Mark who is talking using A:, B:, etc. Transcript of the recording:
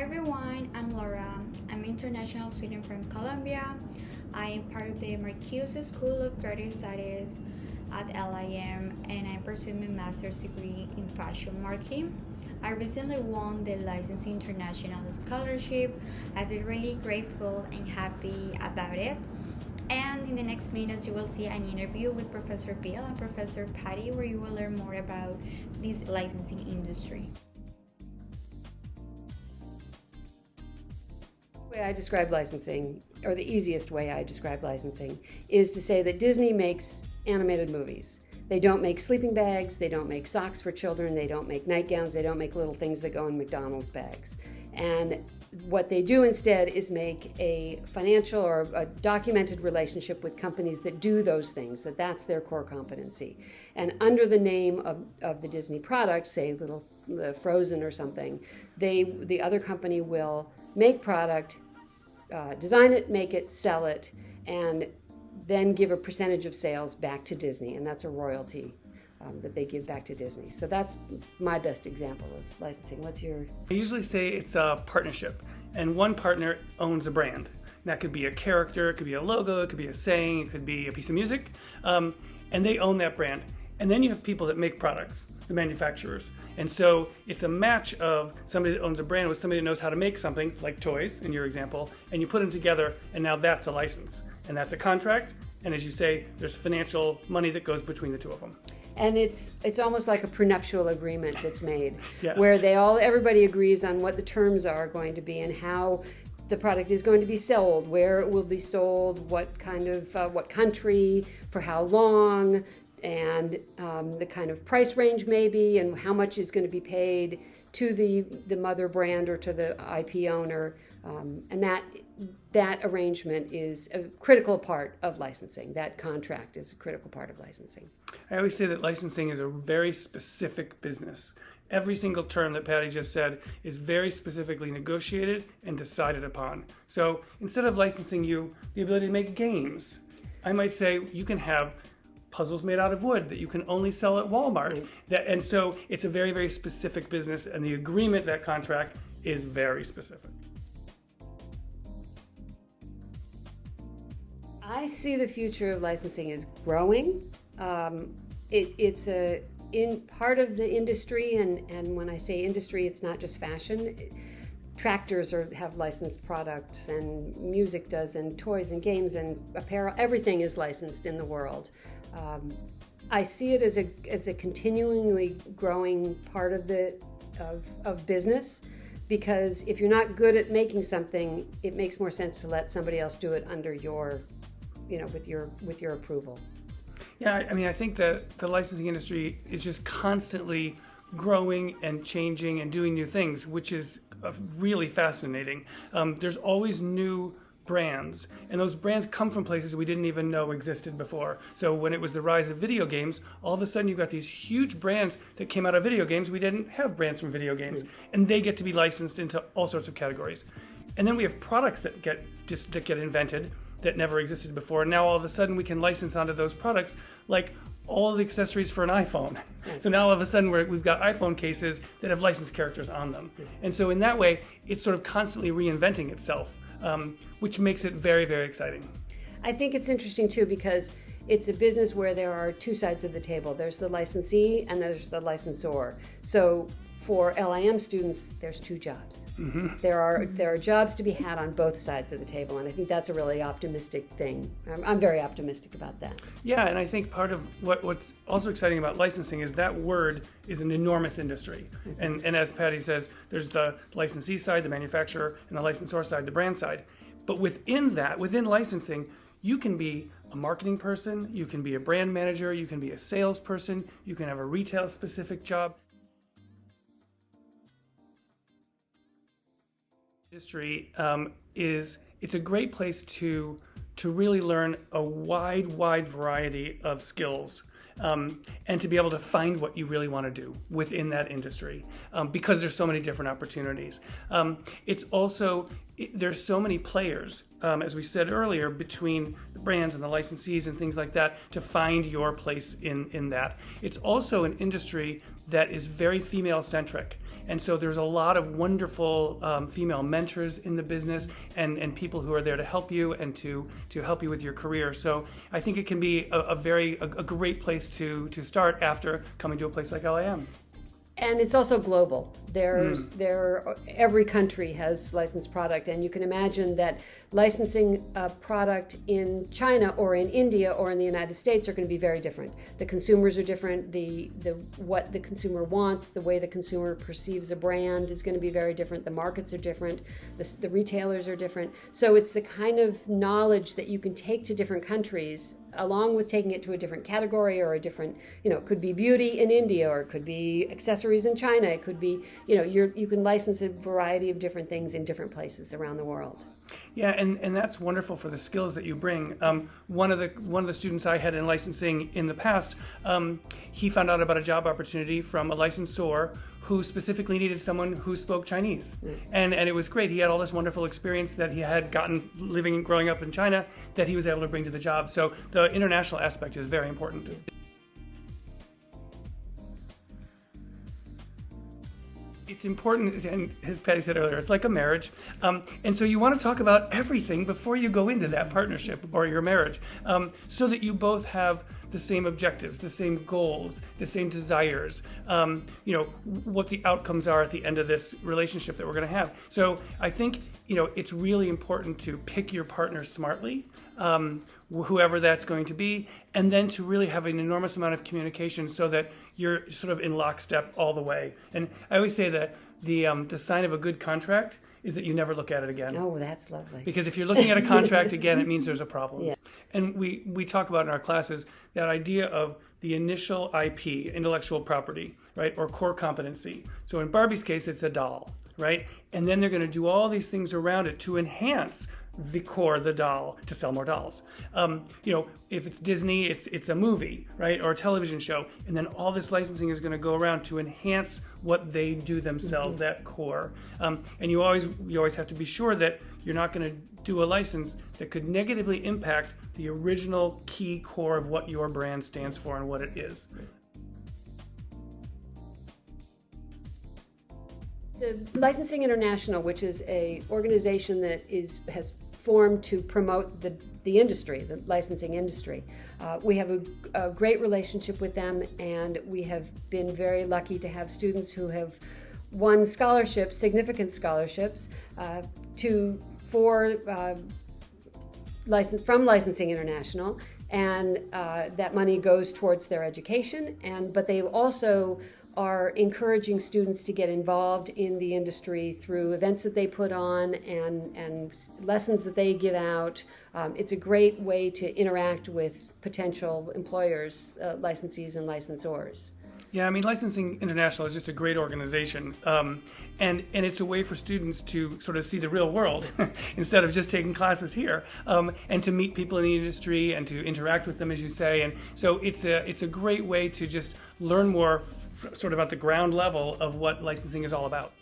A: Hi everyone, I'm Laura. I'm an international student from Colombia. I am part of the Marcuse School of Creative Studies at LIM, and I'm pursuing a master's degree in fashion marketing. I recently won the Licensing International Scholarship. I feel really grateful and happy about it. And in the next minutes, you will see an interview with Professor Bill and Professor Patty, where you will learn more about this licensing industry.
B: The way I describe licensing, or the easiest way I describe licensing, is to say that Disney makes animated movies. They don't make sleeping bags, they don't make socks for children, they don't make nightgowns, they don't make little things that go in McDonald's bags. And what they do instead is make a financial or a documented relationship with companies that do those things, that's their core competency. And under the name of the Disney product, say the Frozen or something, the other company will make product, design it, make it, sell it, and then give a percentage of sales back to Disney, and that's a royalty that they give back to Disney. So that's my best example of licensing. What's your?
C: I usually say it's a partnership, and one partner owns a brand. That could be a character, it could be a logo, it could be a saying, it could be a piece of music, and they own that brand. And then you have people that make products, the manufacturers. And so it's a match of somebody that owns a brand with somebody that knows how to make something, like toys in your example, and you put them together, and now that's a license. And that's a contract, and as you say, there's financial money that goes between the two of them.
B: And it's almost like a prenuptial agreement that's made,
C: Yes.
B: where everybody agrees on what the terms are going to be and how the product is going to be sold, where it will be sold, what kind of what country, for how long, and the kind of price range maybe, and how much is going to be paid to the mother brand or to the IP owner, and that arrangement is a critical part of licensing. That contract is a critical part of licensing.
C: I always say that licensing is a very specific business. Every single term that Patty just said is very specifically negotiated and decided upon. So instead of licensing you the ability to make games, I might say you can have puzzles made out of wood that you can only sell at Walmart. And so it's a very, very specific business, and the agreement, that contract, is very specific.
B: I see the future of licensing as growing. It's in part of the industry, and when I say industry, it's not just fashion. Tractors have licensed products, and music does, and toys and games and apparel. Everything is licensed in the world. I see it as a continually growing part of business, because if you're not good at making something, it makes more sense to let somebody else do it under your, with your approval.
C: Yeah, I mean, I think that the licensing industry is just constantly growing and changing and doing new things, which is really fascinating. There's always new brands, and those brands come from places we didn't even know existed before. So when it was the rise of video games, all of a sudden you've got these huge brands that came out of video games. We didn't have brands from video games, and they get to be licensed into all sorts of categories. And then we have products that get invented that never existed before. And now all of a sudden we can license onto those products, like all the accessories for an iPhone. So now all of a sudden we've got iPhone cases that have licensed characters on them. And so in that way, it's sort of constantly reinventing itself, which makes it very, very exciting.
B: I think it's interesting too, because it's a business where there are two sides of the table. There's the licensee and there's the licensor. So for LIM students, there's two jobs. Mm-hmm. There are jobs to be had on both sides of the table, and I think that's a really optimistic thing. I'm very optimistic about that.
C: Yeah, and I think part of what's also exciting about licensing is that word is an enormous industry. Mm-hmm. And as Patty says, there's the licensee side, the manufacturer, and the licensor side, the brand side. But within licensing, you can be a marketing person, you can be a brand manager, you can be a salesperson, you can have a retail-specific job. Industry it's a great place to really learn a wide variety of skills, and to be able to find what you really want to do within that industry, because there's so many different opportunities. It's also, there's so many players, as we said earlier, between the brands and the licensees and things like that, to find your place in that. It's also an industry that is very female-centric. And so there's a lot of wonderful female mentors in the business and people who are there to help you and to help you with your career. So I think it can be a great place to start after coming to a place like LIM.
B: And it's also global. Every country has licensed product, and you can imagine that licensing a product in China or in India or in the United States are going to be very different. The consumers are different. What the consumer wants, the way the consumer perceives a brand is going to be very different. The markets are different. The retailers are different. So it's the kind of knowledge that you can take to different countries, along with taking it to a different category or a different, it could be beauty in India, or it could be accessories in China. It could be, you can license a variety of different things in different places around the world.
C: Yeah, and that's wonderful for the skills that you bring. One of the students I had in licensing in the past, he found out about a job opportunity from a licensor who specifically needed someone who spoke Chinese. And it was great. He had all this wonderful experience that he had gotten living and growing up in China that he was able to bring to the job. So the international aspect is very important. It's important, and as Patty said earlier, it's like a marriage. And so you want to talk about everything before you go into that partnership or your marriage, so that you both have the same objectives, the same goals, the same desires, what the outcomes are at the end of this relationship that we're going to have. So I think, it's really important to pick your partner smartly, whoever that's going to be, and then to really have an enormous amount of communication so that you're sort of in lockstep all the way. And I always say that the sign of a good contract is that you never look at it again.
B: Oh, that's lovely.
C: Because if you're looking at a contract again, it means there's a problem.
B: Yeah.
C: And we talk about in our classes that idea of the initial IP, intellectual property, right, or core competency. So in Barbie's case, it's a doll, right? And then they're going to do all these things around it to enhance the core, the doll, to sell more dolls. If it's Disney, it's a movie, right, or a television show, and then all this licensing is going to go around to enhance what they do themselves, that core. And you always have to be sure that you're not going to do a license that could negatively impact the original key core of what your brand stands for and what it is.
B: The Licensing International, which is an organization that has formed to promote the industry, the licensing industry. We have a great relationship with them, and we have been very lucky to have students who have won scholarships, significant scholarships, from Licensing International, and that money goes towards their education. But they also are encouraging students to get involved in the industry through events that they put on and lessons that they give out. It's a great way to interact with potential employers, licensees and licensors.
C: Yeah, I mean, Licensing International is just a great organization, and it's a way for students to sort of see the real world instead of just taking classes here, and to meet people in the industry and to interact with them, as you say. And so it's a great way to just learn more sort of at the ground level of what licensing is all about.